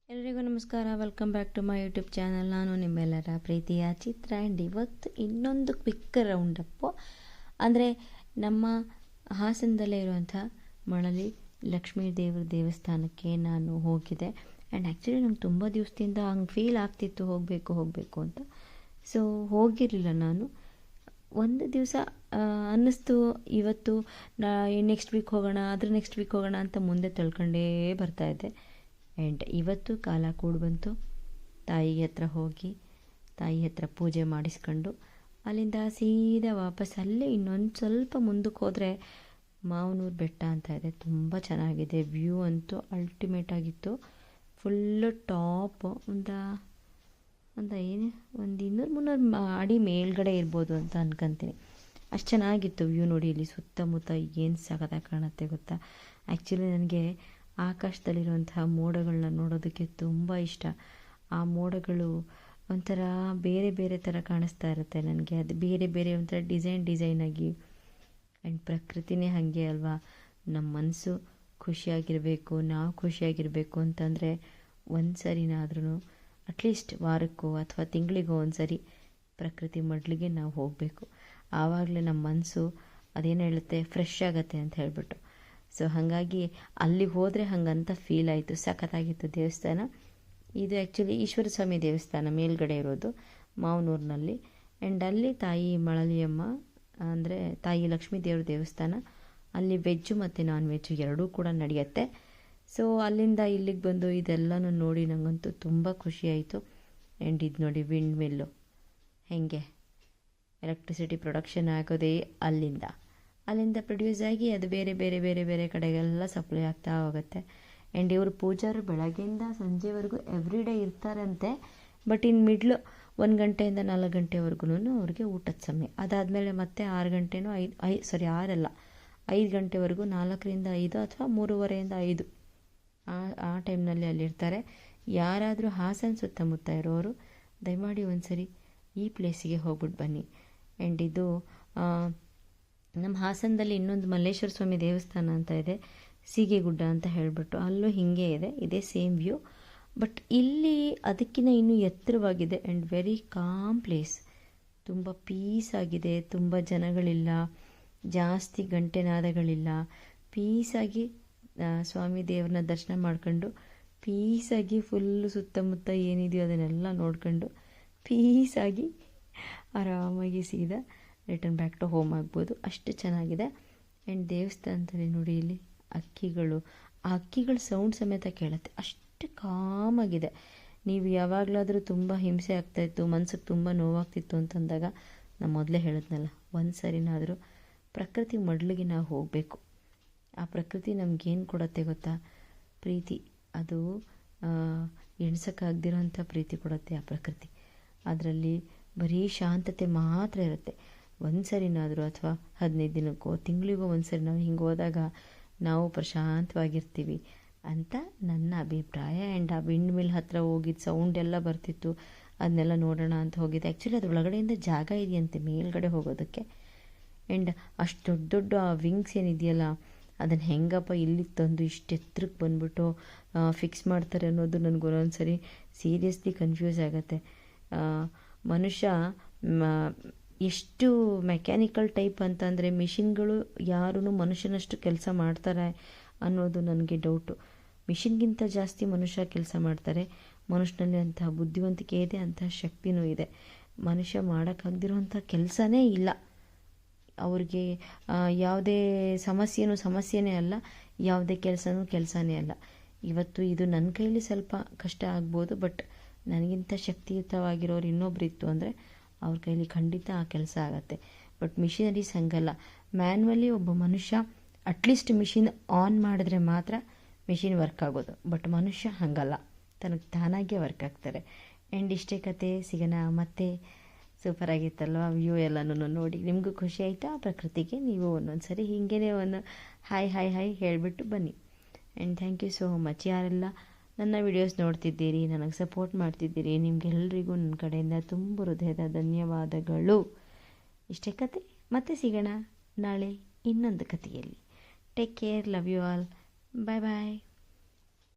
ಎಲ್ಲರಿಗೂ ನಮಸ್ಕಾರ. Welcome back to my YouTube channel. ನಾನು ನಿಮ್ಮೆಲ್ಲರ ಪ್ರೀತಿಯ ಚಿತ್ರ. ಆ್ಯಂಡ್ ಇವತ್ತು ಇನ್ನೊಂದು ಕ್ವಿಕ್ ರೌಂಡಪ್ಪು ಅಂದರೆ ನಮ್ಮ ಹಾಸನದಲ್ಲೇ ಇರುವಂಥ ಮಳಲಿ ಲಕ್ಷ್ಮೀ ದೇವರ ದೇವಸ್ಥಾನಕ್ಕೆ ನಾನು ಹೋಗಿದ್ದೆ. ಆ್ಯಂಡ್ ಆ್ಯಕ್ಚುಲಿ ನಂಗೆ ತುಂಬ ದಿವಸದಿಂದ ಹಂಗೆ ಫೀಲ್ ಆಗ್ತಿತ್ತು ಹೋಗಬೇಕು ಅಂತ. ಸೊ ಹೋಗಿರಲಿಲ್ಲ ನಾನು. ಒಂದು ದಿವಸ ಅನ್ನಿಸ್ತು ಇವತ್ತು ನೆಕ್ಸ್ಟ್ ವೀಕ್ ಹೋಗೋಣ, ಅದ್ರ ನೆಕ್ಸ್ಟ್ ವೀಕ್ ಹೋಗೋಣ ಅಂತ ಮುಂದೆ ತಳ್ಕೊಂಡೇ ಬರ್ತಾಯಿದ್ದೆ. ಆ್ಯಂಡ್ ಇವತ್ತು ಕಾಲ ಕೂಡಿ ಬಂತು. ತಾಯಿ ಹತ್ರ ಹೋಗಿ ತಾಯಿ ಹತ್ರ ಪೂಜೆ ಮಾಡಿಸ್ಕೊಂಡು ಅಲ್ಲಿಂದ ಸೀದಾ ವಾಪಸ್ ಅಲ್ಲೇ ಇನ್ನೊಂದು ಸ್ವಲ್ಪ ಮುಂದಕ್ಕೆ ಹೋದರೆ ಮಾವನೂರು ಬೆಟ್ಟ ಅಂತ ಇದೆ. ತುಂಬ ಚೆನ್ನಾಗಿದೆ, ವ್ಯೂ ಅಂತೂ ಅಲ್ಟಿಮೇಟ್ ಆಗಿತ್ತು. ಫುಲ್ಲು ಟಾಪ್ ಒಂದು 200-300 ಅಡಿ ಮೇಲ್ಗಡೆ ಇರ್ಬೋದು ಅಂತ ಅನ್ಕೊಂತೀನಿ. ಅಷ್ಟು ಚೆನ್ನಾಗಿತ್ತು ವ್ಯೂ. ನೋಡಿ ಇಲ್ಲಿ ಸುತ್ತಮುತ್ತ ಏನು ಸಖತ್ತಾಗಿ ಕಾಣುತ್ತೆ ಗೊತ್ತಾ. ಆ್ಯಕ್ಚುಲಿ ನನಗೆ ಆಕಾಶದಲ್ಲಿರುವಂತಹ ಮೋಡಗಳನ್ನ ನೋಡೋದಕ್ಕೆ ತುಂಬ ಇಷ್ಟ. ಆ ಮೋಡಗಳು ಒಂಥರ ಬೇರೆ ಬೇರೆ ಥರ ಕಾಣಿಸ್ತಾ ಇರುತ್ತೆ ನನಗೆ. ಅದು ಬೇರೆ ಬೇರೆ ಒಂಥರ ಡಿಸೈನ್ ಆಗಿ. ಆ್ಯಂಡ್ ಪ್ರಕೃತಿನೇ ಹಾಗೆ ಅಲ್ವಾ. ನಮ್ಮ ಮನಸ್ಸು ಖುಷಿಯಾಗಿರಬೇಕು, ನಾವು ಖುಷಿಯಾಗಿರಬೇಕು ಅಂತಂದರೆ ಒಂದು ಸರಿನಾದ್ರೂ ಅಟ್ಲೀಸ್ಟ್ ವಾರಕ್ಕೋ ಅಥವಾ ತಿಂಗಳಿಗೋ ಒಂದು ಸರಿ ಪ್ರಕೃತಿ ಮಡ್ಲಿಗೆ ನಾವು ಹೋಗಬೇಕು. ಆವಾಗಲೇ ನಮ್ಮ ಮನಸ್ಸು ಅದೇನು ಹೇಳುತ್ತೆ, ಫ್ರೆಶ್ ಆಗುತ್ತೆ ಅಂತ ಹೇಳ್ಬಿಟ್ಟು. ಸೊ ಹಾಗಾಗಿ ಅಲ್ಲಿಗೆ ಹೋದರೆ ಹಾಗಂತ ಫೀಲ್ ಆಯಿತು. ಸಖತ್ತಾಗಿತ್ತು ದೇವಸ್ಥಾನ. ಇದು ಆ್ಯಕ್ಚುಲಿ ಈಶ್ವರ ಸ್ವಾಮಿ ದೇವಸ್ಥಾನ ಮೇಲ್ಗಡೆ ಇರೋದು ಮಾವನೂರಿನಲ್ಲಿ. ಆ್ಯಂಡ್ ಅಲ್ಲಿ ತಾಯಿ ಮಳಲಿಯಮ್ಮ ಅಂದರೆ ತಾಯಿ ಲಕ್ಷ್ಮೀ ದೇವ್ರ ದೇವಸ್ಥಾನ. ಅಲ್ಲಿ ವೆಜ್ಜು ಮತ್ತು ನಾನ್ ವೆಜ್ಜು ಎರಡೂ ಕೂಡ ನಡೆಯುತ್ತೆ. ಸೊ ಅಲ್ಲಿಂದ ಇಲ್ಲಿಗೆ ಬಂದು ಇದೆಲ್ಲನೂ ನೋಡಿ ನನಗಂತೂ ತುಂಬ ಖುಷಿಯಾಯಿತು. ಆ್ಯಂಡ್ ಇದು ನೋಡಿ ವಿಂಡ್ ಮಿಲ್ಲು ಹೇಗೆ ಎಲೆಕ್ಟ್ರಿಸಿಟಿ ಪ್ರೊಡಕ್ಷನ್ ಆಗೋದೇ ಅಲ್ಲಿಂದ ಪ್ರೊಡ್ಯೂಸ್ ಆಗಿ ಅದು ಬೇರೆ ಬೇರೆ ಬೇರೆ ಬೇರೆ ಕಡೆಗೆಲ್ಲ ಸಪ್ಲೈ ಆಗ್ತಾ ಹೋಗುತ್ತೆ. ಆ್ಯಂಡ್ ಇವರು ಪೂಜಾರು ಬೆಳಗ್ಗೆಯಿಂದ ಸಂಜೆವರೆಗೂ ಎವ್ರಿ ಡೇ ಇರ್ತಾರಂತೆ. ಬಟ್ ಇನ್ನು ಮಿಡ್ಲು 1 ಗಂಟೆಯಿಂದ 4 ಗಂಟೆವರೆಗೂ ಅವ್ರಿಗೆ ಊಟದ ಸಮಯ. ಅದಾದಮೇಲೆ ಮತ್ತೆ 6 ಗಂಟೆನೂ 5 ಗಂಟೆವರೆಗೂ 4ರಿಂದ 5 ಅಥವಾ 3:30ಯಿಂದ 5 ಆ ಟೈಮ್ನಲ್ಲಿ ಅಲ್ಲಿರ್ತಾರೆ. ಯಾರಾದರೂ ಹಾಸನ ಸುತ್ತಮುತ್ತ ಇರೋರು ದಯಮಾಡಿ ಒಂದ್ಸರಿ ಈ ಪ್ಲೇಸಿಗೆ ಹೋಗ್ಬಿಟ್ಟು ಬನ್ನಿ. ಆ್ಯಂಡ್ ಇದು ನಮ್ಮ ಹಾಸನದಲ್ಲಿ ಇನ್ನೊಂದು ಮಲ್ಲೇಶ್ವರ ಸ್ವಾಮಿ ದೇವಸ್ಥಾನ ಅಂತ ಇದೆ, ಸೀಗೆಗುಡ್ಡ ಅಂತ ಹೇಳಿಬಿಟ್ಟು. ಅಲ್ಲೂ ಹೀಗೆ ಇದೆ, ಇದೇ ಸೇಮ್ ವ್ಯೂ. ಬಟ್ ಇಲ್ಲಿ ಅದಕ್ಕಿಂತ ಇನ್ನೂ ಎತ್ತರವಾಗಿದೆ. And very calm place. ತುಂಬ ಪೀಸ್ ಆಗಿದೆ, ತುಂಬ ಜನಗಳಿಲ್ಲ, ಜಾಸ್ತಿ ಗಂಟೆನಾದಗಳಿಲ್ಲ. ಪೀಸಾಗಿ ಸ್ವಾಮಿ ದೇವ್ರನ್ನ ದರ್ಶನ ಮಾಡ್ಕೊಂಡು ಪೀಸಾಗಿ ಫುಲ್ಲು ಸುತ್ತಮುತ್ತ ಏನಿದೆಯೋ ಅದನ್ನೆಲ್ಲ ನೋಡ್ಕೊಂಡು ಪೀಸಾಗಿ ಆರಾಮಾಗಿ ಸೀದಾ ರಿಟರ್ನ್ ಬ್ಯಾಕ್ ಟು ಹೋಮ್ ಆಗ್ಬೋದು. ಅಷ್ಟು ಚೆನ್ನಾಗಿದೆ. ಆ್ಯಂಡ್ ದೇವಸ್ಥಾನದಲ್ಲಿ ನೋಡಿ ಇಲ್ಲಿ ಅಕ್ಕಿಗಳು, ಆ ಅಕ್ಕಿಗಳ ಸೌಂಡ್ ಸಮೇತ ಕೇಳುತ್ತೆ. ಅಷ್ಟು ಕಾಮಾಗಿದೆ. ನೀವು ಯಾವಾಗಲಾದರೂ ತುಂಬ ಹಿಂಸೆ ಆಗ್ತಾಯಿತ್ತು, ಮನ್ಸಿಗೆ ತುಂಬ ನೋವಾಗ್ತಿತ್ತು ಅಂತಂದಾಗ ನಾನು ಮೊದಲೇ ಹೇಳಿದ್ನಲ್ಲ, ಒಂದು ಸರಿನಾದರೂ ಪ್ರಕೃತಿ ಮಡ್ಲಿಗೆ ನಾವು ಹೋಗಬೇಕು. ಆ ಪ್ರಕೃತಿ ನಮಗೇನು ಕೊಡುತ್ತೆ ಗೊತ್ತಾ? ಪ್ರೀತಿ. ಅದು ಎಣ್ಸೋಕ್ಕಾಗ್ದಿರೋಂಥ ಪ್ರೀತಿ ಕೊಡುತ್ತೆ ಆ ಪ್ರಕೃತಿ. ಅದರಲ್ಲಿ ಬರೀ ಶಾಂತತೆ ಮಾತ್ರ ಇರುತ್ತೆ. ಒಂದು ಸರಿನಾದರೂ ಅಥವಾ 15 ದಿನಕ್ಕೋ ತಿಂಗಳಿಗೋ ಒಂದು ಸರಿ ನಾವು ಹಿಂಗೆ ಹೋದಾಗ ನಾವು ಪ್ರಶಾಂತವಾಗಿರ್ತೀವಿ ಅಂತ ನನ್ನ ಅಭಿಪ್ರಾಯ. ಆ್ಯಂಡ್ ಆ ವಿಂಡ್ ಮಿಲ್ ಹತ್ರ ಹೋಗಿದ್ದು ಸೌಂಡ್ ಎಲ್ಲ ಬರ್ತಿತ್ತು, ಅದನ್ನೆಲ್ಲ ನೋಡೋಣ ಅಂತ ಹೋಗಿದ್ದೆ. ಆ್ಯಕ್ಚುಲಿ ಅದು ಒಳಗಡೆಯಿಂದ ಜಾಗ ಇದೆಯಂತೆ ಮೇಲ್ಗಡೆ ಹೋಗೋದಕ್ಕೆ. ಆ್ಯಂಡ್ ಅಷ್ಟು ದೊಡ್ಡ ಆ ವಿಂಗ್ಸ್ ಏನಿದೆಯಲ್ಲ, ಅದನ್ನು ಹೆಂಗಪ್ಪ ಇಲ್ಲಿಗೆ ತಂದು ಇಷ್ಟು ಎತ್ತರಕ್ಕೆ ಬಂದ್ಬಿಟ್ಟು ಫಿಕ್ಸ್ ಮಾಡ್ತಾರೆ ಅನ್ನೋದು ನನಗೆ ಒಂದೊಂದು ಸರಿ ಸೀರಿಯಸ್ಲಿ ಕನ್ಫ್ಯೂಸ್ ಆಗುತ್ತೆ. ಮನುಷ್ಯ ಎಷ್ಟು ಮೆಕ್ಯಾನಿಕಲ್ ಟೈಪ್ ಅಂತಂದರೆ ಮಿಷಿನ್ಗಳು ಯಾರೂ ಮನುಷ್ಯನಷ್ಟು ಕೆಲಸ ಮಾಡ್ತಾರೆ ಅನ್ನೋದು ನನಗೆ ಡೌಟು. ಮಿಷಿನ್ಗಿಂತ ಜಾಸ್ತಿ ಮನುಷ್ಯ ಕೆಲಸ ಮಾಡ್ತಾರೆ. ಮನುಷ್ಯನಲ್ಲಿ ಅಂತಹ ಬುದ್ಧಿವಂತಿಕೆ ಇದೆ, ಅಂತಹ ಶಕ್ತಿನೂ ಇದೆ. ಮನುಷ್ಯ ಮಾಡೋಕ್ಕಾಗ್ದಿರೋಂಥ ಕೆಲಸನೇ ಇಲ್ಲ. ಅವ್ರಿಗೆ ಯಾವುದೇ ಸಮಸ್ಯೆನೇ ಅಲ್ಲ, ಯಾವುದೇ ಕೆಲಸನೇ ಅಲ್ಲ. ಇವತ್ತು ಇದು ನನ್ನ ಕೈಲಿ ಸ್ವಲ್ಪ ಕಷ್ಟ ಆಗ್ಬೋದು, ಬಟ್ ನನಗಿಂತ ಶಕ್ತಿಯುತವಾಗಿರೋರು ಇನ್ನೊಬ್ರು ಇತ್ತು ಅಂದರೆ ಅವ್ರ ಕೈಲಿ ಖಂಡಿತ ಆ ಕೆಲಸ ಆಗುತ್ತೆ. ಬಟ್ ಮಿಷಿನರೀಸ್ ಹಂಗಲ್ಲ. ಮ್ಯಾನ್ಯುವಲಿ ಒಬ್ಬ ಮನುಷ್ಯ ಅಟ್ಲೀಸ್ಟ್ ಮಿಷಿನ್ ಆನ್ ಮಾಡಿದ್ರೆ ಮಾತ್ರ ಮಿಷಿನ್ ವರ್ಕ್ ಆಗೋದು. ಬಟ್ ಮನುಷ್ಯ ಹಾಗಲ್ಲ, ತನಗೆ ತಾನಾಗೆ ವರ್ಕ್ ಆಗ್ತಾರೆ. ಆ್ಯಂಡ್ ಇಷ್ಟೇ ಕತೆ. ಸಿಗೋಣ ಮತ್ತೆ. ಸೂಪರ್ ಆಗಿತ್ತಲ್ವ ವ್ಯೂ ಎಲ್ಲನೂ ನೋಡಿ. ನಿಮಗೂ ಖುಷಿ ಆಯಿತಾ ಪ್ರಕೃತಿಗೆ? ನೀವು ಒಂದೊಂದು ಸರಿ ಹೀಗೇ ಒಂದು ಹಾಯ್ ಹೇಳಿಬಿಟ್ಟು ಬನ್ನಿ. And thank you so much. ಯಾರೆಲ್ಲ ನನ್ನ ವಿಡಿಯೋಸ್ ನೋಡ್ತಿದ್ದೀರಿ, ನನಗೆ ಸಪೋರ್ಟ್ ಮಾಡ್ತಿದ್ದೀರಿ, ನಿಮಗೆಲ್ಲರಿಗೂ ನನ್ನ ಕಡೆಯಿಂದ ತುಂಬ ಹೃದಯದ ಧನ್ಯವಾದಗಳು. ಇಷ್ಟೇ ಕತೆ. ಮತ್ತೆ ಸಿಗೋಣ ನಾಳೆ ಇನ್ನೊಂದು ಕತೆಯಲ್ಲಿ. Take care. Love you all. Bye bye.